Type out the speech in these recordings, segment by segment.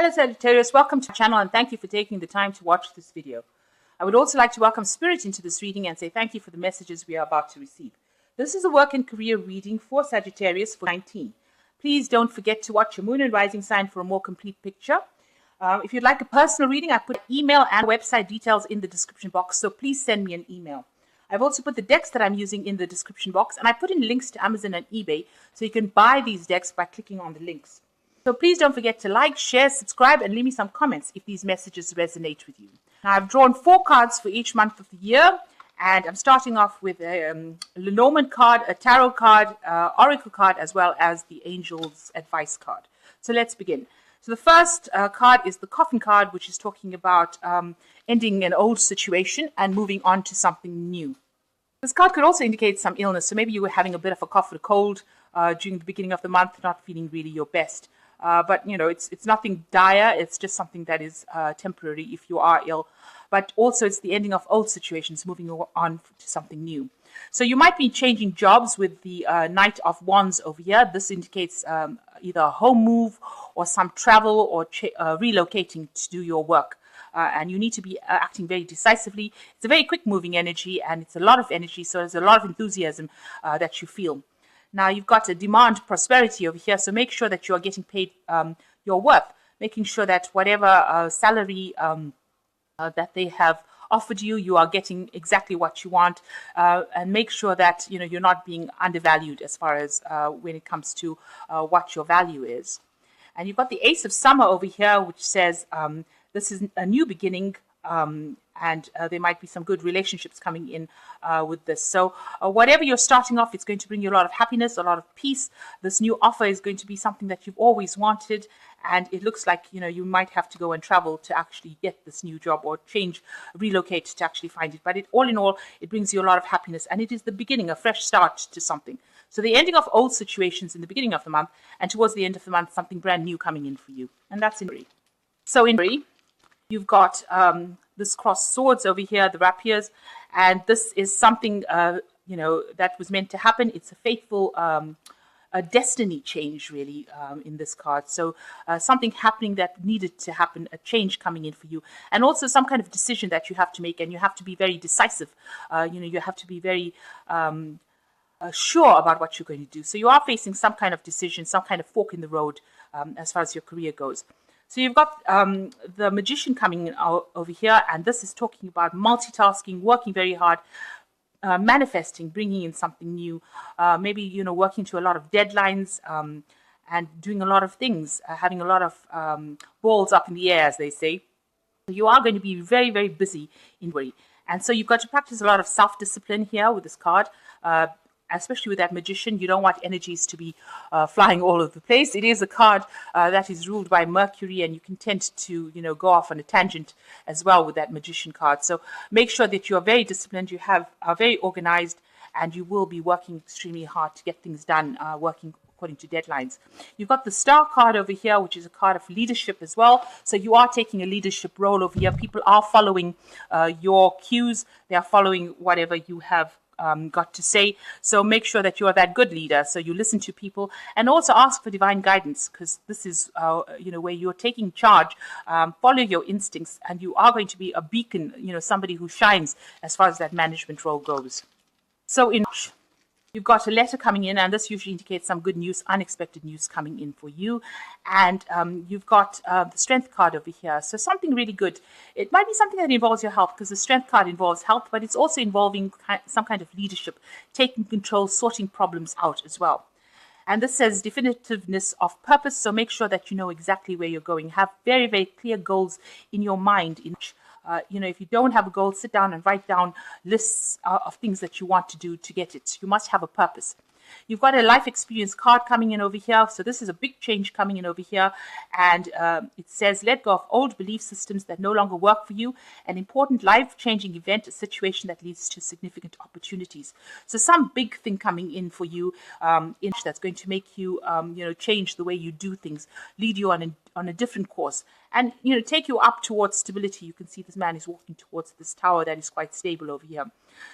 Hello Sagittarius, welcome to the channel and thank you for taking the time to watch this video. I would also like to welcome Spirit into this reading and say thank you for the messages we are about to receive. This is a work and career reading for Sagittarius for 19. Please don't forget to watch your moon and rising sign for a more complete picture. If you'd like a personal reading, I put email and website details in the description box, so please send me an email. I've also put the decks that I'm using in the description box, and I put in links to Amazon and eBay, so you can buy these decks by clicking on the links. So please don't forget to like, share, subscribe, and leave me some comments if these messages resonate with you. Now, I've drawn 4 cards for each month of the year, and I'm starting off with a Lenormand card, a tarot card, oracle card, as well as the Angel's Advice card. So let's begin. So the first card is the Coffin card, which is talking about ending an old situation and moving on to something new. This card could also indicate some illness. So maybe you were having a bit of a cough or a cold during the beginning of the month, not feeling really your best. But, you know, it's nothing dire. It's just something that is temporary if you are ill. But also it's the ending of old situations, moving on to something new. So you might be changing jobs with the Knight of Wands over here. This indicates either a home move or some travel or relocating to do your work. And you need to be acting very decisively. It's a very quick moving energy and it's a lot of energy. So there's a lot of enthusiasm that you feel. Now, you've got a demand prosperity over here, so make sure that you are getting paid your worth, making sure that whatever salary that they have offered you, you are getting exactly what you want, and make sure that you're not being undervalued as far as when it comes to what your value is. And you've got the Ace of Summer over here, which says this is a new beginning. And there might be some good relationships coming in with this. So whatever you're starting off, it's going to bring you a lot of happiness, a lot of peace. This new offer is going to be something that you've always wanted. And it looks like, you might have to go and travel to actually get this new job or relocate to actually find it. But all in all, it brings you a lot of happiness. And it is the beginning, a fresh start to something. So the ending of old situations in the beginning of the month, and towards the end of the month, something brand new coming in for you. And that's in February. So in February, you've got this crossed swords over here, the rapiers, and this is something that was meant to happen. It's a fateful a destiny change, really, in this card. So something happening that needed to happen, a change coming in for you, and also some kind of decision that you have to make, and you have to be very decisive. You have to be very sure about what you're going to do. So you are facing some kind of decision, some kind of fork in the road as far as your career goes. So you've got the Magician coming in over here, and this is talking about multitasking, working very hard, manifesting, bringing in something new, maybe, working to a lot of deadlines and doing a lot of things, having a lot of balls up in the air, as they say. So you are going to be very, very busy in February. And so you've got to practice a lot of self-discipline here with this card. Especially with that Magician, you don't want energies to be flying all over the place. It is a card that is ruled by Mercury, and you can tend to, go off on a tangent as well with that Magician card. So make sure that you are very disciplined, are very organized, and you will be working extremely hard to get things done, working according to deadlines. You've got the Star card over here, which is a card of leadership as well. So you are taking a leadership role over here. People are following your cues. They are following whatever you have got to say. So make sure that you are that good leader. So you listen to people and also ask for divine guidance, because this is where you're taking charge. Follow your instincts, and you are going to be a beacon, somebody who shines as far as that management role goes. So in March, you've got a letter coming in, and this usually indicates some good news, unexpected news coming in for you. And you've got the Strength card over here. So something really good. It might be something that involves your health, because the Strength card involves health, but it's also involving some kind of leadership, taking control, sorting problems out as well. And this says definitiveness of purpose. So make sure that you know exactly where you're going. Have very, very clear goals in your mind. If you don't have a goal, sit down and write down lists of things that you want to do to get it. You must have a purpose. You've got a life experience card coming in over here. So this is a big change coming in over here. And it says, let go of old belief systems that no longer work for you. An important life-changing event, a situation that leads to significant opportunities. So some big thing coming in for you that's going to make you, change the way you do things, lead you on a different course, and take you up towards stability. You can see this man is walking towards this tower that is quite stable over here.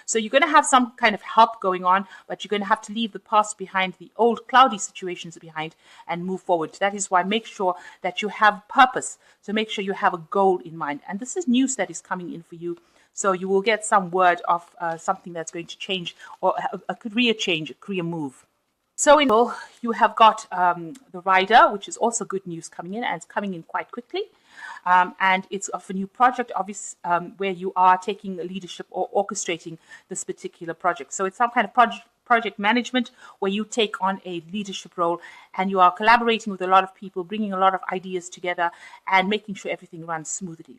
So you're going to have some kind of help going on, but you're going to have to leave the past behind, the old cloudy situations behind, and move forward. That is why make sure that you have purpose. So make sure you have a goal in mind. And this is news that is coming in for you. So you will get some word of something that's going to change, or a career change, a career move. So in all, you have got the rider, which is also good news coming in, and it's coming in quite quickly. And it's of a new project, obviously, where you are taking leadership or orchestrating this particular project. So it's some kind of project management where you take on a leadership role and you are collaborating with a lot of people, bringing a lot of ideas together and making sure everything runs smoothly.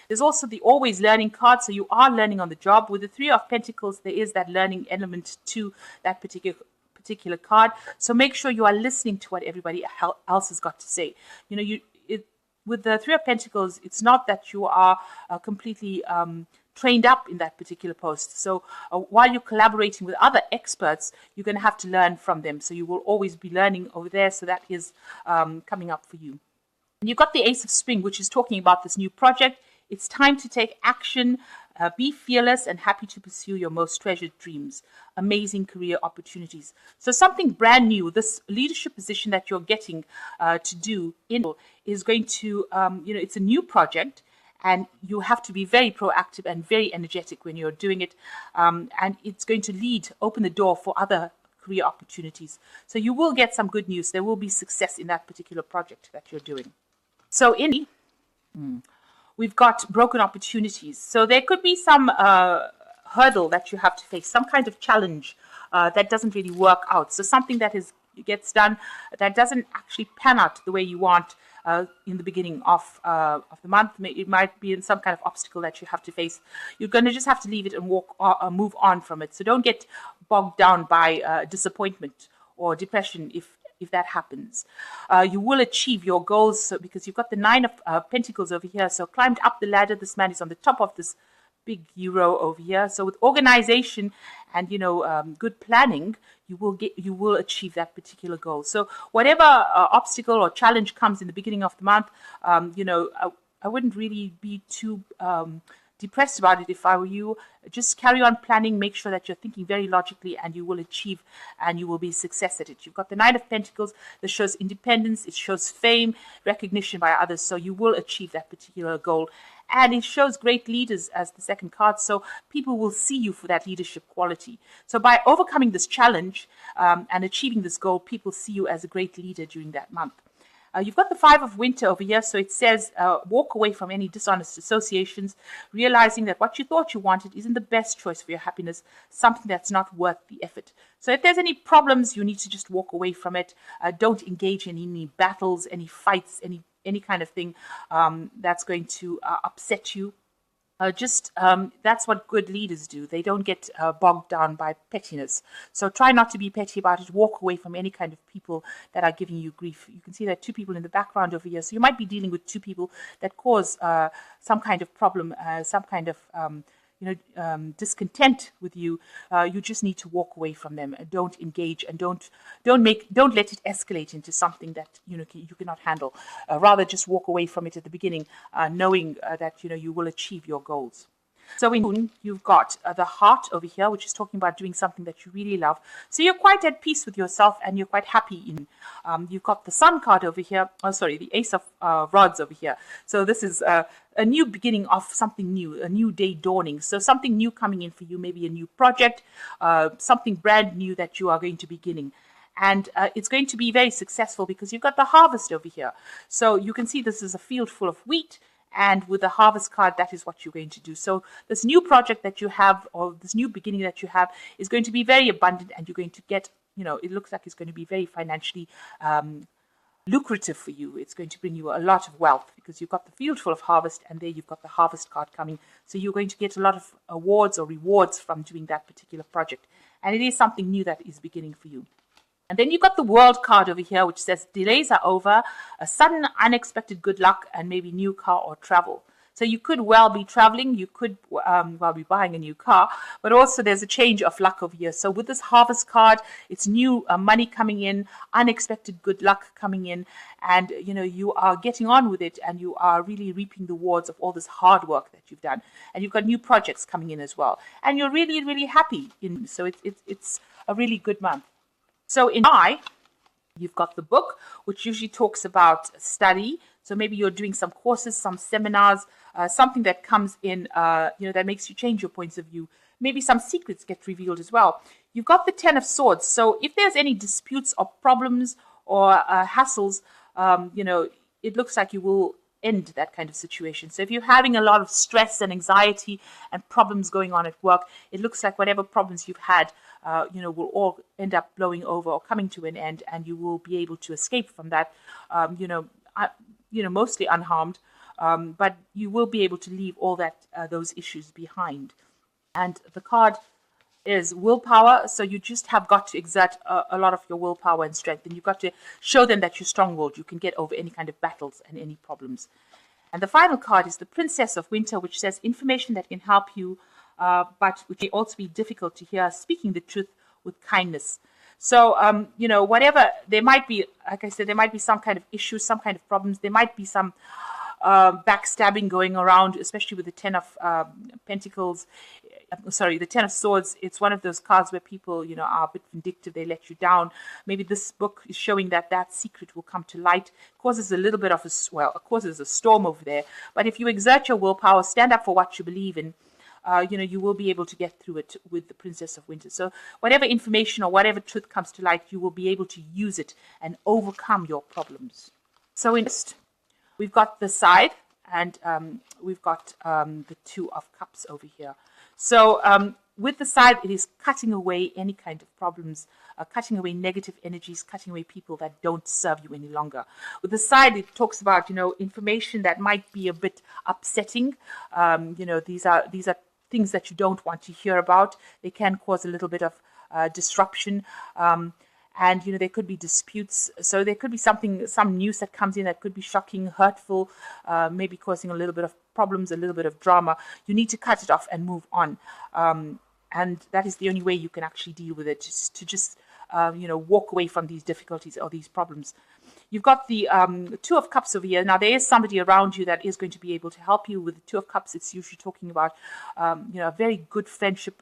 There's also the always learning card, so you are learning on the job. With the Three of Pentacles, there is that learning element to that particular card. So make sure you are listening to what everybody else has got to say. You know, with the Three of Pentacles, it's not that you are completely trained up in that particular post. So while you're collaborating with other experts, you're going to have to learn from them. So you will always be learning over there. So that is coming up for you. And you've got the Ace of Spring, which is talking about this new project. It's time to take action, be fearless and happy to pursue your most treasured dreams, amazing career opportunities. So something brand new, this leadership position that you're getting to do is going to, it's a new project, and you have to be very proactive and very energetic when you're doing it. And it's going to open the door for other career opportunities. So you will get some good news. There will be success in that particular project that you're doing. So we've got broken opportunities. So there could be some hurdle that you have to face, some kind of challenge that doesn't really work out. So something that gets done that doesn't actually pan out the way you want in the beginning of the month. It might be in some kind of obstacle that you have to face. You're going to just have to leave it and move on from it. So don't get bogged down by disappointment or depression if that happens. You will achieve your goals because you've got the Nine of Pentacles over here. So climbed up the ladder. This man is on the top of this big euro over here. So with organization and good planning, you will achieve that particular goal. So whatever obstacle or challenge comes in the beginning of the month, I wouldn't really be too depressed about it if I were you. Just carry on planning, make sure that you're thinking very logically, and you will achieve and you will be success at it. You've got the Nine of Pentacles that shows independence, it shows fame, recognition by others, so you will achieve that particular goal. And it shows great leaders as the second card, so people will see you for that leadership quality. So by overcoming this challenge and achieving this goal, people see you as a great leader during that month. You've got the Five of Winter over here, so it says walk away from any dishonest associations, realizing that what you thought you wanted isn't the best choice for your happiness, something that's not worth the effort. So if there's any problems, you need to just walk away from it. Don't engage in any battles, any fights, any kind of thing that's going to upset you. That's what good leaders do. They don't get bogged down by pettiness. So try not to be petty about it. Walk away from any kind of people that are giving you grief. You can see there are two people in the background over here. So you might be dealing with two people that cause some kind of problem, some kind of discontent with you. You just need to walk away from them and don't engage and don't let it escalate into something that you cannot handle. Rather, just walk away from it at the beginning, knowing that you will achieve your goals. So in June, you've got the Heart over here, which is talking about doing something that you really love. So you're quite at peace with yourself and you're quite happy in. You've got the Sun card over here. Oh, sorry, the Ace of Rods over here. So this is a new beginning of something new, a new day dawning. So something new coming in for you, maybe a new project, something brand new that you are going to be beginning. And it's going to be very successful because you've got the Harvest over here. So you can see this is a field full of wheat. And with the Harvest card, that is what you're going to do. So this new project that you have, or this new beginning that you have, is going to be very abundant, and you're going to get, it looks like it's going to be very financially lucrative for you. It's going to bring you a lot of wealth because you've got the field full of harvest, and there you've got the Harvest card coming. So you're going to get a lot of awards or rewards from doing that particular project. And it is something new that is beginning for you. And then you've got the World card over here, which says delays are over, a sudden unexpected good luck, and maybe new car or travel. So you could well be traveling, you could well be buying a new car, but also there's a change of luck over here. So with this harvest card, it's new money coming in, unexpected good luck coming in, and you are getting on with it, and you are really reaping the rewards of all this hard work that you've done, and you've got new projects coming in as well, and you're really, really happy. So it's a really good month. So in July, you've got the book, which usually talks about study. So maybe you're doing some courses, some seminars, something that comes in, that makes you change your points of view. Maybe some secrets get revealed as well. You've got the Ten of Swords. So if there's any disputes or problems or hassles, it looks like you will end that kind of situation. So if you're having a lot of stress and anxiety and problems going on at work, it looks like whatever problems you've had, will all end up blowing over or coming to an end, and you will be able to escape from that, mostly unharmed, but you will be able to leave all those issues behind. And the card is willpower, so you just have got to exert a lot of your willpower and strength, and you've got to show them that you're strong-willed. You can get over any kind of battles and any problems. And the final card is the Princess of Winter, which says information that can help you, but which may also be difficult to hear, speaking the truth with kindness. So, whatever, there might be, like I said, there might be some kind of issues, some kind of problems. There might be some backstabbing going around, especially with the Ten of Pentacles. The Ten of Swords. It's one of those cards where people, are a bit vindictive. They let you down. Maybe this book is showing that secret will come to light. Causes a little bit of causes a storm over there. But if you exert your willpower, stand up for what you believe in, you will be able to get through it with the Princess of Winter. So whatever information or whatever truth comes to light, you will be able to use it and overcome your problems. So we've got the side, and we've got the Two of Cups over here. So with the side, it is cutting away any kind of problems, cutting away negative energies, cutting away people that don't serve you any longer. With the side, it talks about, information that might be a bit upsetting. These are things that you don't want to hear about. They can cause a little bit of disruption. And, there could be disputes. So there could be some news that comes in that could be shocking, hurtful, maybe causing a little bit of problems, a little bit of drama. You need to cut it off and move on. And that is the only way you can actually deal with it, just walk away from these difficulties or these problems. You've got the Two of Cups over here. Now, there is somebody around you that is going to be able to help you with the Two of Cups. It's usually talking about, a very good friendship,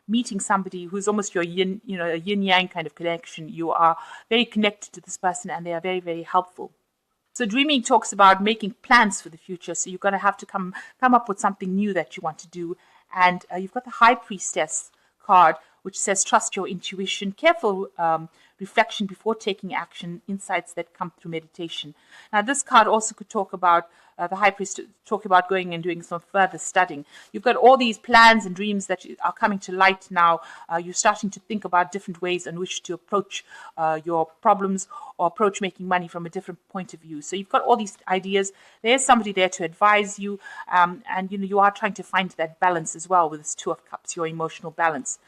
meeting somebody who's almost your a yin-yang kind of connection. You are very connected to this person, and they are very, very helpful. So dreaming talks about making plans for the future. So you're going to have to come up with something new that you want to do. And you've got the High Priestess card, which says trust your intuition, careful reflection before taking action, insights that come through meditation. Now, this card also could talk about the High Priest, talk about going and doing some further studying. You've got all these plans and dreams that are coming to light now. You're starting to think about different ways in which to approach your problems or approach making money from a different point of view. So you've got all these ideas. There's somebody there to advise you, and you are trying to find that balance as well with this Two of Cups, your emotional balance.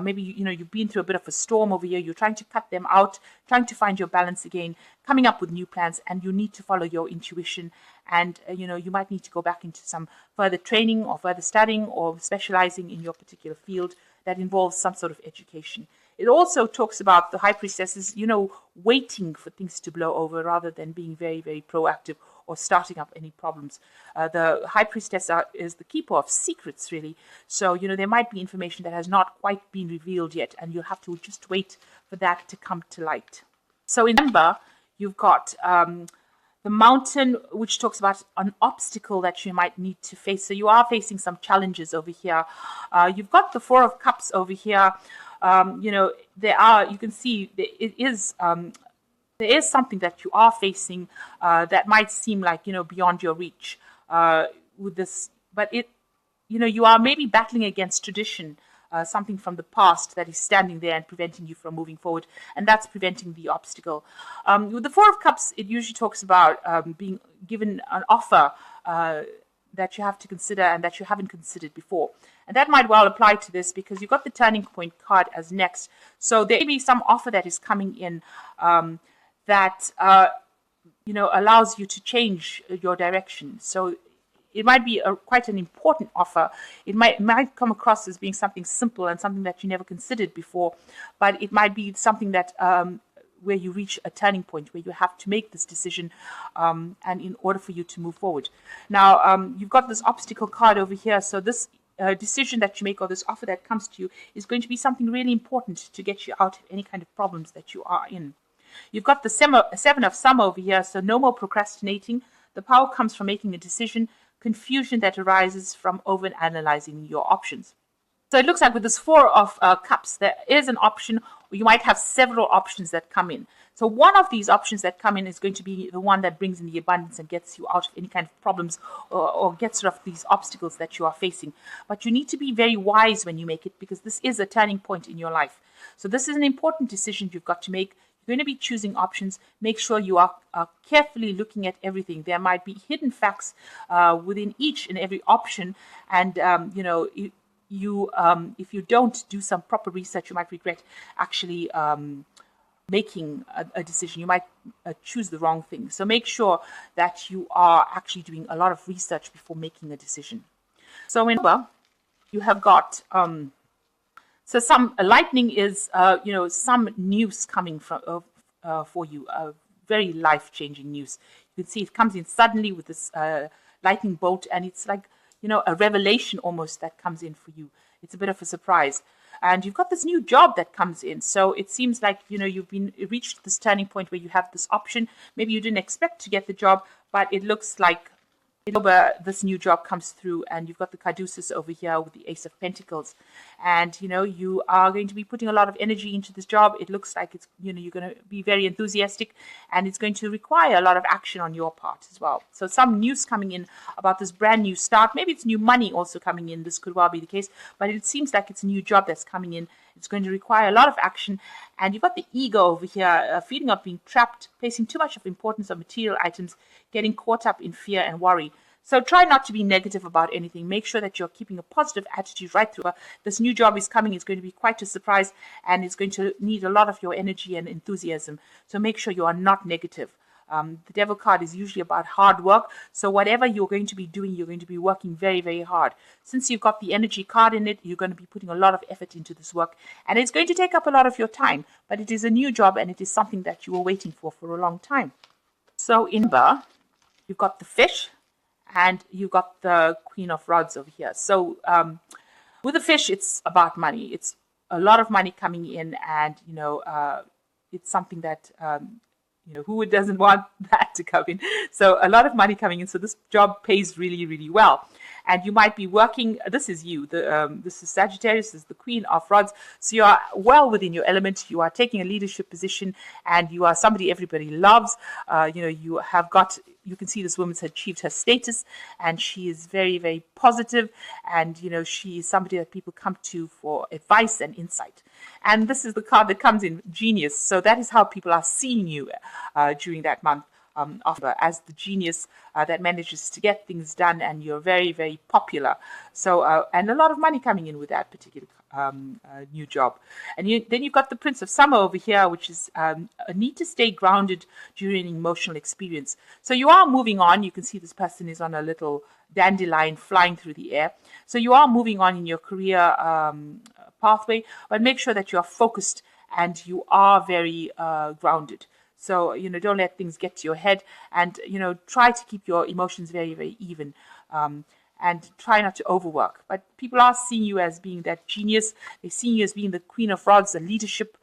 Maybe you've been through a bit of a storm over here. You're trying to cut them out, trying to find your balance again, coming up with new plans, and you need to follow your intuition. And you might need to go back into some further training or further studying or specializing in your particular field that involves some sort of education. It also talks about the High Priestesses, waiting for things to blow over rather than being very, very proactive or starting up any problems. The High Priestess is the keeper of secrets, really. So, there might be information that has not quite been revealed yet, and you'll have to just wait for that to come to light. So in December, you've got the Mountain, which talks about an obstacle that you might need to face. So you are facing some challenges over here. You've got the Four of Cups over here. You can see there is something that you are facing that might seem like, beyond your reach with this, but you are maybe battling against tradition, something from the past that is standing there and preventing you from moving forward, and that's preventing the obstacle. With the Four of Cups, it usually talks about being given an offer that you have to consider and that you haven't considered before. And that might well apply to this because you've got the Turning Point card as next. So there may be some offer that is coming in that allows you to change your direction. So it might be quite an important offer. It might come across as being something simple and something that you never considered before, but it might be something that where you reach a turning point where you have to make this decision, and in order for you to move forward. Now, you've got this obstacle card over here, so this decision that you make or this offer that comes to you is going to be something really important to get you out of any kind of problems that you are in. You've got the Seven of Summer over here, so no more procrastinating. The power comes from making a decision, confusion that arises from over-analyzing your options. So it looks like with this Four of Cups, there is an option, or you might have several options that come in. So one of these options that come in is going to be the one that brings in the abundance and gets you out of any kind of problems, or gets rid of these obstacles that you are facing. But you need to be very wise when you make it, because this is a turning point in your life. So this is an important decision you've got to make. You're going to be choosing options. Make sure you are carefully looking at everything. There might be hidden facts within each and every option, and if you don't do some proper research, you might regret actually making a decision. You might choose the wrong thing. So make sure that you are actually doing a lot of research before making a decision. So in you have got so some lightning is some news coming from for you, very life-changing news. You can see it comes in suddenly with this lightning bolt, and it's like a revelation almost that comes in for you. It's a bit of a surprise. And you've got this new job that comes in. So it seems like, you've reached this turning point where you have this option. Maybe you didn't expect to get the job, but it looks like this new job comes through, and you've got the caduceus over here with the Ace of Pentacles. And, you are going to be putting a lot of energy into this job. It looks like it's, you're going to be very enthusiastic, and it's going to require a lot of action on your part as well. So some news coming in about this brand new start. Maybe it's new money also coming in. This could well be the case, but it seems like it's a new job that's coming in. It's going to require a lot of action. And you've got the ego over here, a feeling of being trapped, placing too much of importance on material items, getting caught up in fear and worry. So try not to be negative about anything. Make sure that you're keeping a positive attitude right through. This new job is coming. It's going to be quite a surprise, and it's going to need a lot of your energy and enthusiasm. So make sure you are not negative. The Devil card is usually about hard work. So whatever you're going to be doing, you're going to be working very, very hard. Since you've got the energy card in it, you're going to be putting a lot of effort into this work. And it's going to take up a lot of your time. But it is a new job, and it is something that you were waiting for a long time. So in Bar, you've got the Fish, and you've got the Queen of Rods over here. So with the Fish, it's about money. It's a lot of money coming in, and it's something that who doesn't want that to come in? So a lot of money coming in. So this job pays really, really well. And you might be working, this is you, this is Sagittarius, this is the Queen of Rods. So you are well within your element. You are taking a leadership position, and you are somebody everybody loves. You can see this woman's achieved her status, and she is very, very positive, and she is somebody that people come to for advice and insight. And this is the card that comes in, Genius. So that is how people are seeing you during that month, as the genius that manages to get things done, and you're very, very popular. So and a lot of money coming in with that particular new job. And then you've got the Prince of Summer over here, which is a need to stay grounded during an emotional experience. So you are moving on. You can see this person is on a little dandelion flying through the air. So you are moving on in your career pathway, but make sure that you are focused and you are very grounded. So, don't let things get to your head, and, try to keep your emotions very, very even, and try not to overwork. But people are seeing you as being that genius. They're seeing you as being the Queen of Rods, the leadership,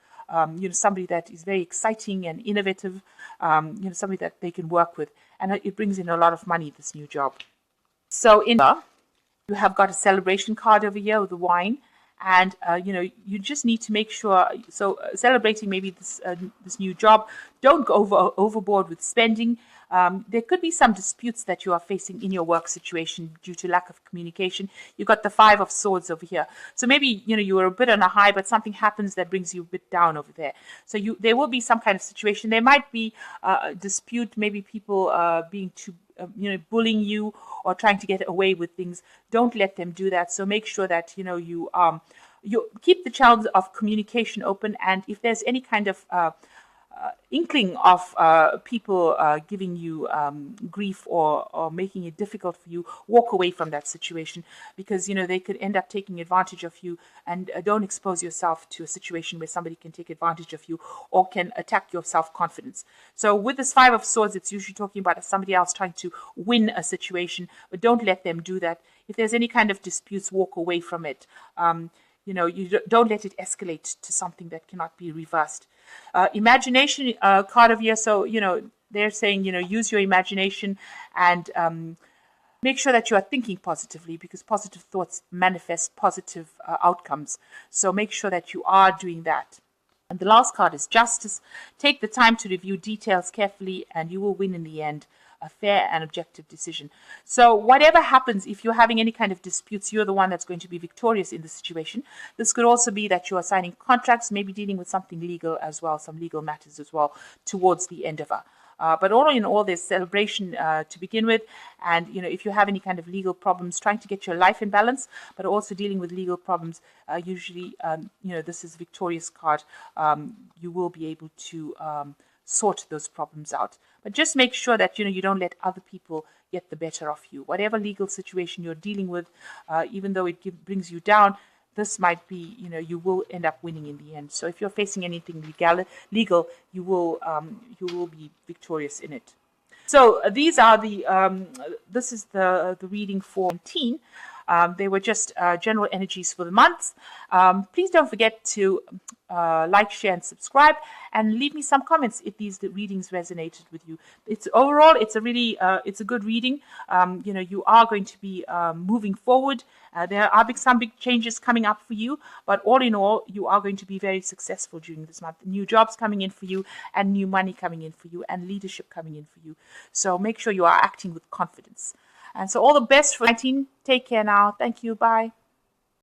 somebody that is very exciting and innovative, somebody that they can work with. And it brings in a lot of money, this new job. So you have got a celebration card over here with the wine. And, you just need to make sure, so celebrating maybe this new job, don't go overboard with spending. There could be some disputes that you are facing in your work situation due to lack of communication. You've got the Five of Swords over here. So maybe, you were a bit on a high, but something happens that brings you a bit down over there. So there will be some kind of situation. There might be a dispute, maybe people being too bullying you or trying to get away with things. Don't let them do that. So make sure that you keep the channels of communication open, and if there's any kind of inkling of people giving you grief or making it difficult for you, walk away from that situation, because they could end up taking advantage of you. And don't expose yourself to a situation where somebody can take advantage of you or can attack your self-confidence. So with this Five of Swords, it's usually talking about somebody else trying to win a situation, but don't let them do that. If there's any kind of disputes, walk away from it. You don't let it escalate to something that cannot be reversed. Imagination card of year. So, they're saying, use your imagination and make sure that you are thinking positively, because positive thoughts manifest positive outcomes. So make sure that you are doing that. And the last card is Justice. Take the time to review details carefully and you will win in the end. A fair and objective decision. So whatever happens, if you're having any kind of disputes, you're the one that's going to be victorious in the situation. This could also be that you are signing contracts, maybe dealing with something legal as well, some legal matters as well, towards the end of it. But all in all, there's celebration to begin with. And, if you have any kind of legal problems, trying to get your life in balance, but also dealing with legal problems, usually, this is victorious card. You will be able to sort those problems out. But just make sure that, you don't let other people get the better of you. Whatever legal situation you're dealing with, even though it brings you down, this might be, you will end up winning in the end. So if you're facing anything legal, you will be victorious in it. So these are this is the reading for 19. They were just general energies for the month. Please don't forget to like, share, and subscribe, and leave me some comments if these readings resonated with you. Overall, it's a really it's a good reading. You are going to be moving forward. There are some big changes coming up for you, but all in all, you are going to be very successful during this month. New jobs coming in for you, and new money coming in for you, and leadership coming in for you. So make sure you are acting with confidence. And so all the best for 19. Take care now. Thank you. Bye.